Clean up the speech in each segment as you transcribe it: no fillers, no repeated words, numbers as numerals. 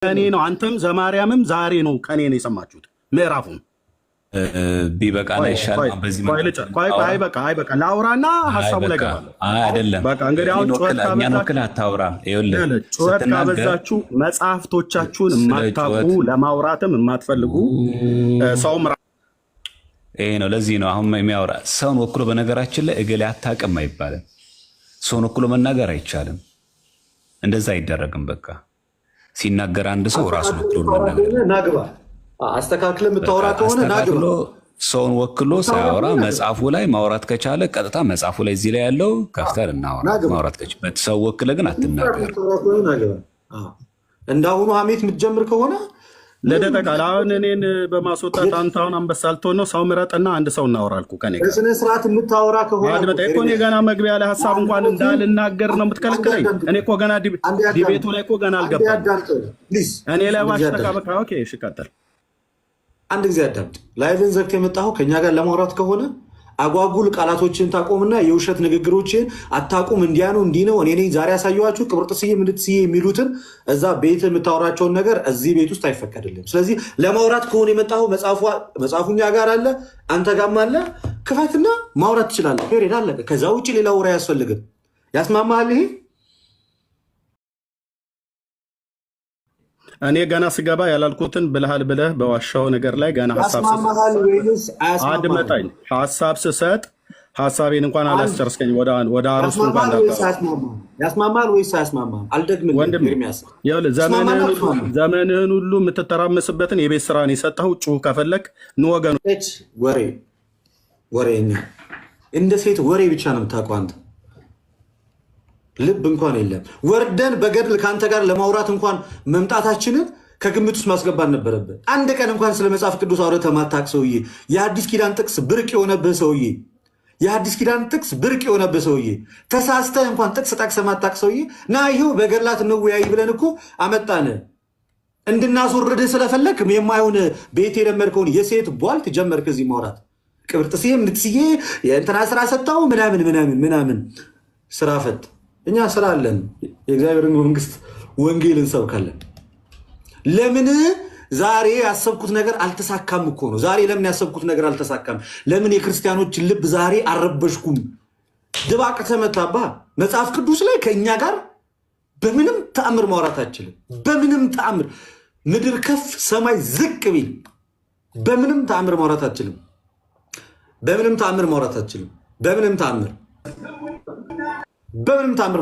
ከኔ ነው። አንተም ዘማርያምም ዛሬ ነው ከኔ ነው የሰማችሁት ምዕራፉን። ቢበቃና ይሻል በዚህ አይበቃ ላውራና ሐሳቡ ላይ ገባለሁ። አይደለም በቃ እንግዲህ አሁን እኛን ወክል አታውራ። ጩኸት ካበዛችሁ መጽሐፍቶቻችሁን የማታውቁ ለማውራትም የማትፈልጉ ሰውም ይሄ ነው። ለዚህ ነው አሁን የሚያወራ ሰውን ወክሎ በነገራችን ላይ እገሌ አታውቅም አይባልም። ሰውን ወክሎ መናገር አይቻልም። እንደዛ አይደረግም። በቃ ሲናገር አንድ ሰው ራሱን ወክሎ ናግባ አስተካክለ የምታወራ ከሆነ ናግባ ሰውን ወክሎ ሳያወራ መጽሐፉ ላይ ማውራት ከቻለ ቀጥታ መጽሐፉ ላይ እዚህ ላይ ያለው ከፍተር እናወራ። ማውራት ከቻለ ሰው ወክለ ግን አትናገር። እንዳሁኑ ሐሜት የምትጀምር ከሆነ ለደጠቃል አሁን እኔን በማስወጣት አንተ አሁን አንበሳ ልትሆን ነው። ሰው ምረጥና አንድ ሰው እናወራልኩ ከኔ ጋር በስነ ስርዓት የምታወራ ከሆነ አድመጣ እኮ እኔ ገና መግቢያ ላይ ሐሳብ እንኳን እንዳልናገር ነው የምትከለክለኝ። እኔ እኮ ገና ዲቤቱ ላይ እኮ ገና አልገባም። እኔ ላይ ዋሽተካ በቃ ኦኬ። እሺ ቀጥል። አንድ ጊዜ አዳምጥ። ላይቭን ዘግተህ የመጣኸው ከኛ ጋር ለማውራት ከሆነ አጓጉል ቃላቶችን ታቆምና የውሸት ንግግሮችን አታቁም። እንዲያ ነው እንዲህ ነው እኔ ነኝ ዛሬ ያሳየኋችሁ ቅብርጥስዬ ምንድስዬ የሚሉትን እዛ ቤት የምታወራቸውን ነገር እዚህ ቤት ውስጥ አይፈቀድልም። ስለዚህ ለማውራት ከሆነ የመጣኸው መጽሐፉ እኛ ጋር አለ፣ አንተ ጋርም አለ። ክፈትና ማውራት ትችላለህ። ፔሬድ አለቀ። ከዛ ውጭ ሌላ ወሬ አያስፈልግም። ያስማማሃል ይሄ? እኔ ገና ስገባ ያላልኩትን ብለሃል ብለህ በዋሻው ነገር ላይ ገና አድመጣኝ። ሐሳብ ስሰጥ ሐሳቤን እንኳን አላስጨርስከኝ። ወደ አርስቱ እንኳን ያስማማል ወይስ አያስማማም? አልደግምልህም። ዘመንህን ሁሉ የምትተራመስበትን የቤት ስራን የሰጠኸው ጩህ ከፈለክ ንወገኑ ወሬኛ እንደ ሴት ወሬ ብቻ ነው የምታውቀው አንተ። ልብ እንኳን የለም። ወርደን በገድል ከአንተ ጋር ለማውራት እንኳን መምጣታችንን ከግምት ውስጥ ማስገባት ነበረበት። አንድ ቀን እንኳን ስለ መጽሐፍ ቅዱስ አውርተህ ማታቅ ሰውዬ፣ የአዲስ ኪዳን ጥቅስ ብርቅ የሆነብህ ሰውዬ፣ ተሳስተህ እንኳን ጥቅስ ጠቅሰህ ማታቅ ሰውዬ ና ይኸው በገድላት እንወያይ ብለን እኮ አመጣን። እንድናስወርድህ ስለፈለግ የማይሆን ቤት የለመድከውን የሴት ቧልት ጀመርክ እዚህ ማውራት። ቅብርጥስዬ ምንትስዬ የእንትና ስራ ሰጣው ምናምን ስራ ፈት። እኛ ስራ አለን። የእግዚአብሔርን መንግስት ወንጌል እንሰብካለን። ለምን ዛሬ ያሰብኩት ነገር አልተሳካም እኮ ነው። ዛሬ ለምን ያሰብኩት ነገር አልተሳካም? ለምን የክርስቲያኖችን ልብ ዛሬ አልረበሽኩም? ድባቅ ተመታባ። መጽሐፍ ቅዱስ ላይ ከእኛ ጋር በምንም ተአምር ማውራት አችልም። በምንም ተአምር ምድር ከፍ ሰማይ ዝቅ ቢል በምንም ተአምር ማውራት አችልም። በምንም ተአምር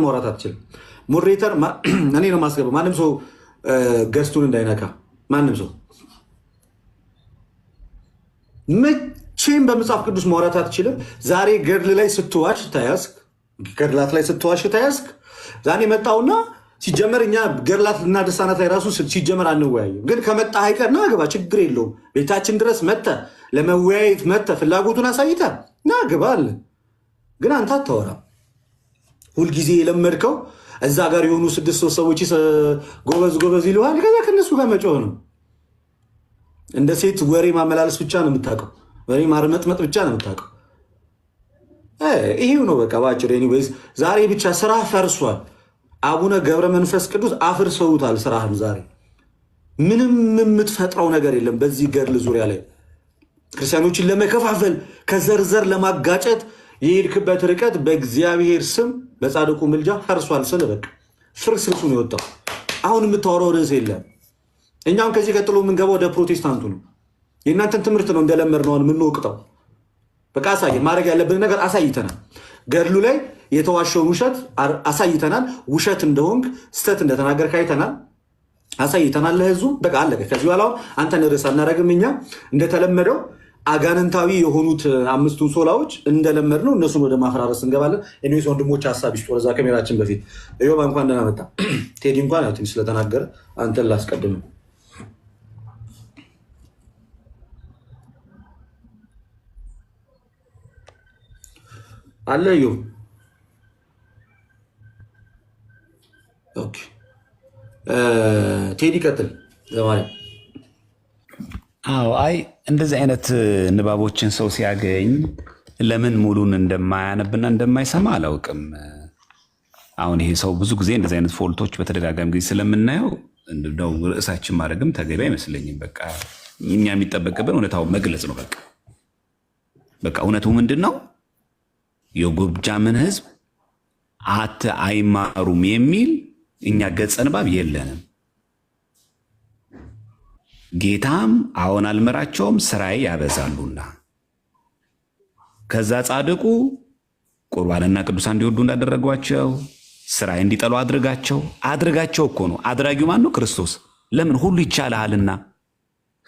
ማውራት አትችልም። ሞዴሬተር እኔ ነው ማስገባ። ማንም ሰው ገስቱን እንዳይነካ። ማንም ሰው መቼም በመጽሐፍ ቅዱስ ማውራት አትችልም። ዛሬ ገድል ላይ ስትዋሽ ተያዝክ፣ ገድላት ላይ ስትዋሽ ተያዝክ። ዛሬ መጣውና ሲጀመር እኛ ገድላት እና ድርሳናት ላይ ራሱ ሲጀመር አንወያይም። ግን ከመጣ አይቀር ና ግባ፣ ችግር የለውም። ቤታችን ድረስ መጥተ ለመወያየት መጥተ ፍላጎቱን አሳይተ ና ግባ አለ። ግን አንተ አታወራም። ሁልጊዜ የለመድከው እዛ ጋር የሆኑ 6 ሰዎች ጎበዝ ይለዋል። ከዛ ከነሱ ጋር መጮህ ነው። እንደ ሴት ወሬ ማመላለስ ብቻ ነው የምታውቀው። ወሬ ማርመጥመጥ ብቻ ነው የምታውቀው። ይሄው ነው በቃ ባጭር። ኤኒዌይዝ ዛሬ ብቻ ስራ ፈርሷል። አቡነ ገብረ መንፈስ ቅዱስ አፍርሰውታል ስራህን። ዛሬ ምንም የምትፈጥረው ነገር የለም በዚህ ገድል ዙሪያ ላይ ክርስቲያኖችን ለመከፋፈል ከዘርዘር ለማጋጨት የሄድክበት ርቀት በእግዚአብሔር ስም በጻድቁ ምልጃ ፈርሷል። ስለ በቃ ፍርስርሱን የወጣው አሁን የምታወራው ርዕስ የለም። እኛም ከዚህ ቀጥሎ የምንገባው ወደ ፕሮቴስታንቱ ነው። የእናንተን ትምህርት ነው እንደለመድነው የምንወቅጠው። በቃ አሳየን። ማድረግ ያለብን ነገር አሳይተናል። ገድሉ ላይ የተዋሸውን ውሸት አሳይተናል። ውሸት እንደሆንክ ስተት እንደተናገርክ አይተናል፣ አሳይተናል ለህዝቡ። በቃ አለቀ። ከዚህ በኋላ አንተን ርዕስ አናደርግም። እኛ እንደተለመደው አጋንንታዊ የሆኑት 5ቱን ሶላዎች እንደለመድነው እነሱን ወደ ማፈራረስ እንገባለን። እኔስ ወንድሞች ሀሳብ ይስጡ። ወደዛ ካሜራችን በፊት እዮባ እንኳን ደህና መጣ። ቴዲ እንኳን ያው ትንሽ ስለተናገረ አንተን ላስቀድም። አለ ዩ ኦኬ። ቴዲ ቀጥል ለማለት። አዎ አይ እንደዚህ አይነት ንባቦችን ሰው ሲያገኝ ለምን ሙሉን እንደማያነብና እንደማይሰማ አላውቅም። አሁን ይሄ ሰው ብዙ ጊዜ እንደዚህ አይነት ፎልቶች በተደጋጋሚ ጊዜ ስለምናየው እንደው ርዕሳችን ማድረግም ተገቢ አይመስለኝም። በቃ እኛ የሚጠበቅብን እውነታውን መግለጽ ነው። በቃ እውነቱ ምንድን ነው? የጎጃምን ህዝብ አይማሩም የሚል እኛ ገጸ ንባብ የለንም። ጌታም አሁን አልመራቸውም ስራዬ ያበዛሉና ከዛ ጻድቁ ቁርባንና ቅዱሳን እንዲወዱ እንዳደረጓቸው ስራዬ እንዲጠሉ አድርጋቸው እኮ ነው። አድራጊው ማን ነው? ክርስቶስ። ለምን? ሁሉ ይቻልሃልና።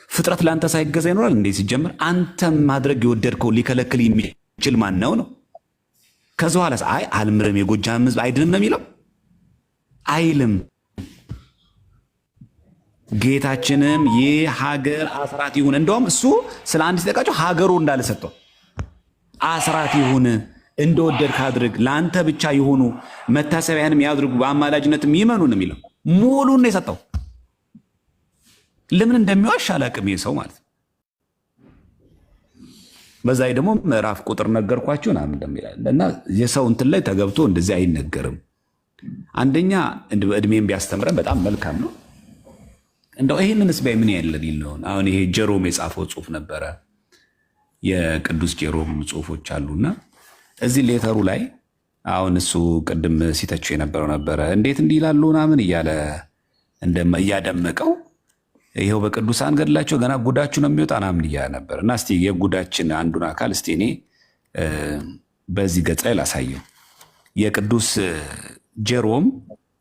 ፍጥረት ለአንተ ሳይገዛ ይኖራል እንዴ? ሲጀምር አንተም ማድረግ የወደድከው ሊከለክል የሚችል ማን ነው? ከዛ ኋላ አልምርም የጎጃም ህዝብ አይድንም ነው የሚለው? አይልም። ጌታችንም ይህ ሀገር አስራት ይሁን፣ እንደውም እሱ ስለ አንድ ሲጠቃቸው ሀገሩ እንዳልሰጠው አስራት ይሁን፣ እንደወደድክ አድርግ፣ ለአንተ ብቻ ይሁኑ፣ መታሰቢያንም ያድርጉ፣ በአማላጅነትም ይመኑ ነው የሚለው። ሙሉን ነው የሰጠው። ለምን እንደሚዋሽ አላቅም ይህ ሰው ማለት። በዛ ደግሞ ምዕራፍ ቁጥር ነገርኳችሁ ምናምን እንደሚላል እና የሰው እንትን ላይ ተገብቶ እንደዚህ አይነገርም። አንደኛ እድሜም ቢያስተምረን በጣም መልካም ነው። እንደው ይሄንንስ ባይ ምን ያለ ሊለውን አሁን ይሄ ጀሮም የጻፈው ጽሁፍ ነበረ። የቅዱስ ጀሮም ጽሁፎች አሉና እዚህ ሌተሩ ላይ አሁን እሱ ቅድም ሲተቸው የነበረው ነበረ። እንዴት እንዲህ ይላሉ ምናምን እያለ እያደመቀው ይሄው በቅዱሳን ገድላቸው ገና ጉዳችሁ ነው የሚወጣ ምናምን እያለ ነበር። እና እስቲ የጉዳችን አንዱን አካል እስቲ እኔ በዚህ ገጽ ላይ ላሳየው። የቅዱስ ጀሮም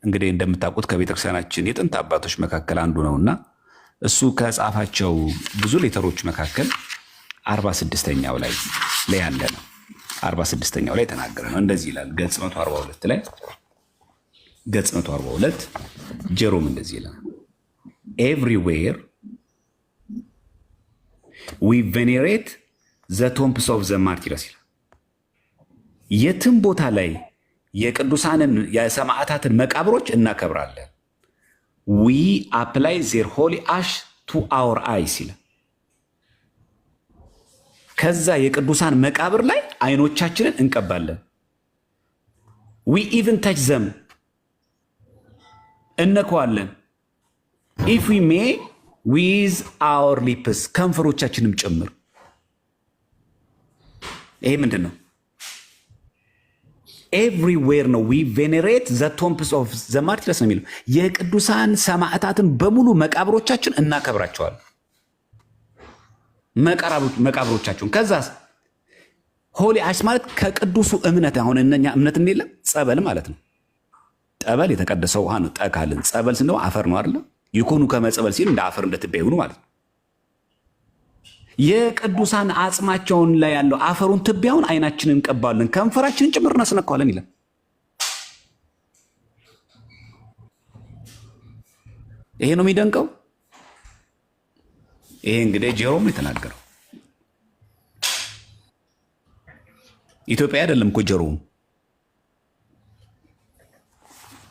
እንግዲህ እንደምታውቁት ከቤተክርስቲያናችን የጥንት አባቶች መካከል አንዱ ነውና እሱ ከጻፋቸው ብዙ ሌተሮች መካከል 46ኛው ላይ ያለ ነው። 46ኛው ላይ ተናገረ ነው። እንደዚህ ይላል ገጽ 142 ላይ ገጽ 142 ጀሮም እንደዚህ ይላል። Everywhere we venerate the tombs of the martyrs ይላል። የትም ቦታ ላይ የቅዱሳንን የሰማዕታትን መቃብሮች እናከብራለን። we apply their holy ash to our eyes ይላል። ከዛ የቅዱሳን መቃብር ላይ አይኖቻችንን እንቀባለን። we even touch them እነከዋለን። if we may with our lips ከንፈሮቻችንም ጭምር። ይሄ ምንድን ነው? ኤቭሪዌር ነው። we venerate the tombs of the martyrs ነው የሚለው። የቅዱሳን ሰማዕታትን በሙሉ መቃብሮቻችን እናከብራቸዋለን። መቃብሮቻቸውን ከዛስ ሆሊ አሽ ማለት ከቅዱሱ እምነት። አሁን እነኛ እምነት የለም ጸበል ማለት ነው። ጠበል የተቀደሰው ውሃ ነው። ጠካልን ጸበል ስንለው አፈር ነው አይደል? ይኮኑ ከመጸበል ሲል እንደ አፈር እንደትቢያ ይሁኑ ማለት ነው። የቅዱሳን አጽማቸውን ላይ ያለው አፈሩን ትቢያውን አይናችንን እንቀባለን፣ ከንፈራችንን ጭምር እናስነካዋለን ይላል። ይሄ ነው የሚደንቀው። ይሄ እንግዲህ ጀሮም የተናገረው ኢትዮጵያ አይደለም እኮ ጀሮም።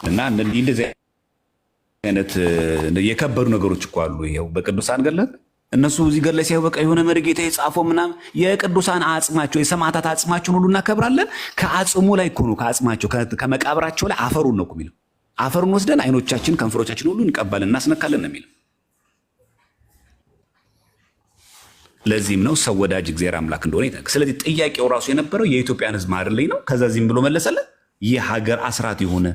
እና እንደዚህ አይነት የከበሩ ነገሮች እኮ አሉ። ይሄው በቅዱሳን ገድላት እነሱ እዚህ ገድል ላይ ሲያዩ በቃ የሆነ መርጌታ የጻፈው ምናምን የቅዱሳን አጽማቸው የሰማዕታት አጽማቸውን ሁሉ እናከብራለን። ከአጽሙ ላይ እኮ ነው ከአጽማቸው ከመቃብራቸው ላይ አፈሩን ነው የሚለው። አፈሩን ወስደን አይኖቻችን ከንፈሮቻችን ሁሉ እንቀባለን እናስነካለን ነው የሚለው። ለዚህም ነው ሰው ወዳጅ እግዚአብሔር አምላክ እንደሆነ ይተናገር። ስለዚህ ጥያቄው ራሱ የነበረው የኢትዮጵያን ሕዝብ ማርልኝ ነው። ከዛ ዚህም ብሎ መለሰለት ይህ ሀገር አስራት የሆነ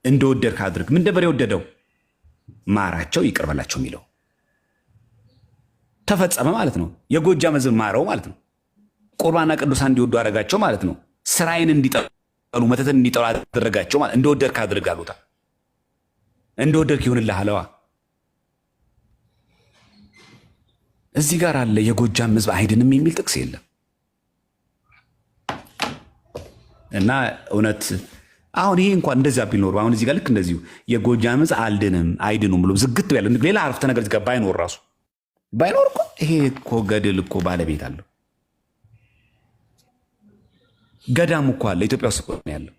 እንደወደድክ አድርግ። ምን ነበር የወደደው? ማራቸው ይቅር በላቸው የሚለው ተፈጸመ ማለት ነው። የጎጃም ሕዝብ ማረው ማለት ነው። ቁርባንና ቅዱሳን እንዲወዱ አደረጋቸው ማለት ነው። ስራዬን እንዲጠሉ መተትን እንዲጠሉ አደረጋቸው ማለት እንደወደድክ አድርግ አሉታ። እንደወደድክ ይሁንልህ አለዋ። እዚህ ጋር አለ የጎጃም ሕዝብ አይድንም የሚል ጥቅስ የለም። እና እውነት አሁን ይሄ እንኳን እንደዚያ ቢኖር አሁን እዚህ ጋር ልክ እንደዚሁ የጎጃም ሕዝብ አልድንም አይድኑም ብሎ ዝግት ያለ ሌላ አረፍተ ነገር እዚህ ጋር ባይኖር ራሱ ባይኖር እኮ ይሄ እኮ ገድል እኮ ባለቤት አለው። ገዳም እኮ አለ ኢትዮጵያ ውስጥ እኮ ነው ያለው።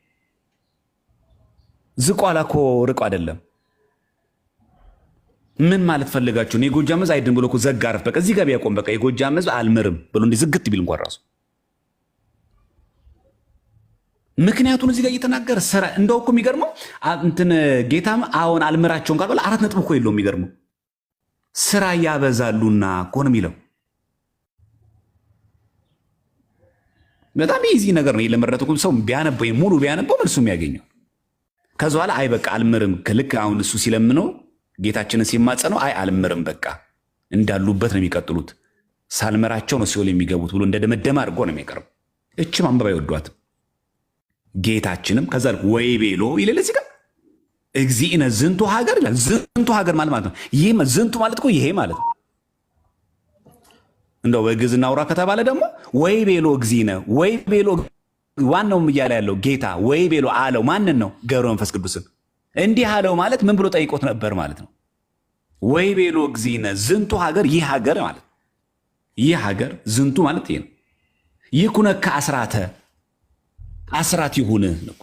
ዝቋላ እኮ ርቆ አይደለም። ምን ማለት ፈልጋችሁ ነው? የጎጃም ሕዝብ አይድን ብሎ እኮ ዘጋ አረፍ። በቃ እዚህ ጋር ቢያቆም በቃ የጎጃም ሕዝብ አልምርም ብሎ እንዲህ ዝግት ቢል እንኳን ራሱ ምክንያቱን እዚህ ጋር እየተናገረ ስራ እንደው እኮ የሚገርመው እንትን ጌታም አሁን አልምራቸውም ቃል 4 ነጥብ እኮ የለውም። የሚገርመው ስራ ያበዛሉና እኮ ነው የሚለው። በጣም ኢዚ ነገር ነው። ለመረጥኩም ሰው ቢያነበው ሙሉ ቢያነበው መልሱ የሚያገኘው ከዛ በኋላ አይ በቃ አልምርም ልክ አሁን እሱ ሲለምነው ጌታችንን ሲማጸነው አይ አልምርም በቃ እንዳሉበት ነው የሚቀጥሉት ሳልመራቸው ነው ሲኦል የሚገቡት ብሎ እንደደመደመ አድርጎ ነው የሚቀርበው። እችም አንበባ ይወዷት ጌታችንም ከዛ ወይ ቤሎ ይለለ እዚህ ጋር እግዚእነ ዝንቱ ሀገር ይላል። ዝንቱ ሀገር ማለት ነው ይሄ ዝንቱ ማለት እኮ ይሄ ማለት ነው። እንደው በግዕዝና አውራ ከተባለ ደግሞ ወይ ቤሎ እግዚእነ ወይ ቤሎ ዋናው እያለ ያለው ጌታ ወይ ቤሎ አለው ማንን ነው? ገብረ መንፈስ ቅዱስን እንዲህ አለው ማለት ምን ብሎ ጠይቆት ነበር ማለት ነው። ወይ ቤሎ እግዚእነ ዝንቱ ሀገር ይህ ሀገር ማለት ይህ ሀገር ዝንቱ ማለት ይሄ ነው። ይኩነከ አስራት ይሁን ነው።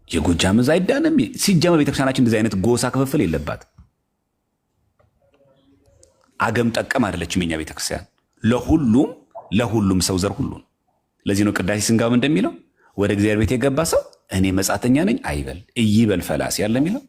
የጎጃም እዛ አይዳንም። ሲጀመር ቤተክርስቲያናችን እንደዚህ አይነት ጎሳ ክፍፍል የለባት። አገም ጠቀም አይደለችም የኛ ቤተክርስቲያን። ለሁሉም ሰው ዘር ሁሉ ነው። ለዚህ ነው ቅዳሴ ስንጋባ እንደሚለው ወደ እግዚአብሔር ቤት የገባ ሰው እኔ መጻተኛ ነኝ አይበል እይበል ፈላሲ ያለ የሚለው